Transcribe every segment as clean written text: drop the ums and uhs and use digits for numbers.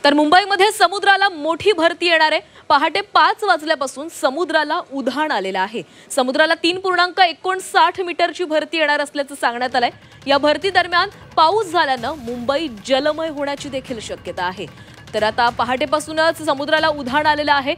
तर मुंबईमध्ये समुद्राला मोठी भरती येणार आहे। पहाटे 5 वाजल्यापासून समुद्राला उधाण आलेलं आहे। समुद्राला 3.59 मीटरची भरती येणार असल्याचं सांगण्यात आलंय। या भरती दरम्यान पाऊस झाल्यानं मुंबई जलमय होण्याची देखील शक्यता आहे। तर आता पहाटेपासूनच समुद्राला उधाण आलेलं आहे।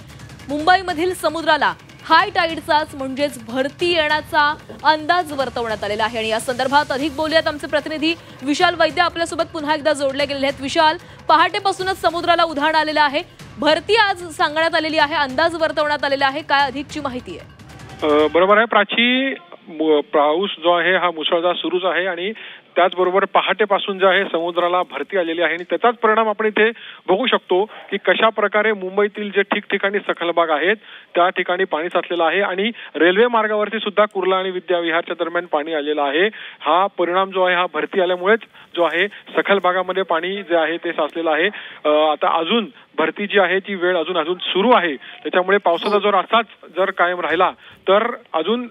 मुंबईमधील समुद्राला हाय टाइडचाच म्हणजेच भरती येण्याचा अंदाज वर्तवण्यात आलेला आहे। आणि या संदर्भात अधिक बोलूयात आमचे प्रतिनिधी विशाल वैद्य आपल्यासोबत पुन्हा एकदा जोडले गेलेले आहेत। विशाल, पहाटेपासूनच समुद्राला उधाण आलेलं आहे, भरती आज सांगण्यात आलेली आहे, अंदाज वर्तवण्यात आलेला आहे, काय अधिकची माहिती आहे? बरोबर आहे प्राची, पाऊस जो आहे हा मुसळधार सुरूच आहे आणि त्याचबरोबर पहाटेपासून जे आहे समुद्राला भरती आलेली आहे आणि त्याचाच परिणाम आपण इथे बघू शकतो की कशा प्रकारे मुंबईतील जे ठिकठिकाणी सखल भाग आहेत त्या ठिकाणी पाणी साचलेलं आहे आणि रेल्वे मार्गावरती सुद्धा कुर्ला आणि विद्याविहारच्या दरम्यान पाणी आलेलं आहे। हा परिणाम जो आहे हा भरती आल्यामुळेच जो आहे सखल भागामध्ये पाणी जे आहे ते साचलेलं आहे। आता अजून भरती जी आहे ती वेळ अजून सुरू आहे, त्याच्यामुळे पावसाचा जोर असाच जर कायम राहिला तर अजून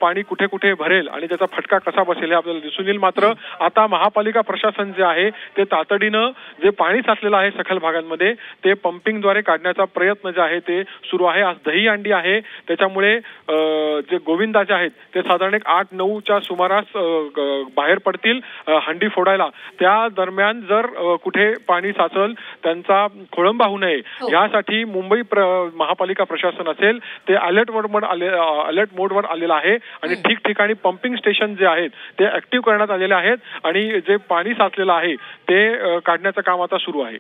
पाणी कुठे कुठे भरेल आणि त्याचा फटका कसा बसेल हे आपल्याला दिसून येईल। मात्र आता महापालिका प्रशासन जे आहे ते तातडीनं जे पाणी साचलेलं आहे सखल भागांमध्ये ते पंपिंगद्वारे काढण्याचा प्रयत्न जे आहे ते सुरू आहे। आज दहीहंडी आहे, त्याच्यामुळे जे गोविंदाचे आहेत ते साधारण 8-9च्या सुमारास बाहेर पडतील हंडी फोडायला। त्या दरम्यान जर कुठे पाणी साचल त्यांचा खोळंबा होऊ नये यासाठी मुंबई महापालिका प्रशासन असेल ते अलर्ट मोडवर आलेलं आहे आणि ठिकठिकाणी पंपिंग स्टेशन जे आहेत ते ऍक्टिव्ह करण्यात आलेले आहेत आणि जे पाणी साचलेलं आहे ते काढण्याचं काम आता सुरू आहे।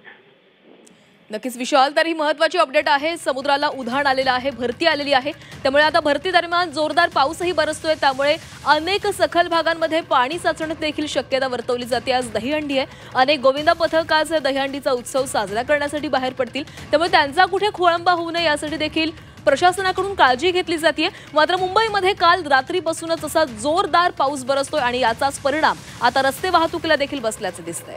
नक्कीच विशाल, तर ही महत्त्वाची अपडेट आहे। समुद्राला उधाण आलेलं आहे, भरती आलेली आहे, त्यामुळे आता भरती दरम्यान जोरदार पाऊसही बरसतोय, त्यामुळे अनेक सखल भागांमध्ये पाणी साचण्याची देखील शक्यता वर्तवली जाते। आज दहीहंडी आहे, अनेक गोविंदा पथक आज दहीहंडीचा उत्सव साजरा करण्यासाठी बाहेर पडतील, त्यामुळे त्यांचा कुठे खोळंबा होऊ नये यासाठी देखील प्रशासनाकडून काळजी घेतली जाते। मात्र मुंबईमध्ये काल रात्रीपासूनच असा जोरदार पाऊस बरसतोय आणि याचाच परिणाम आता रस्ते वाहतुकीला देखील बसल्याचे दिसतंय।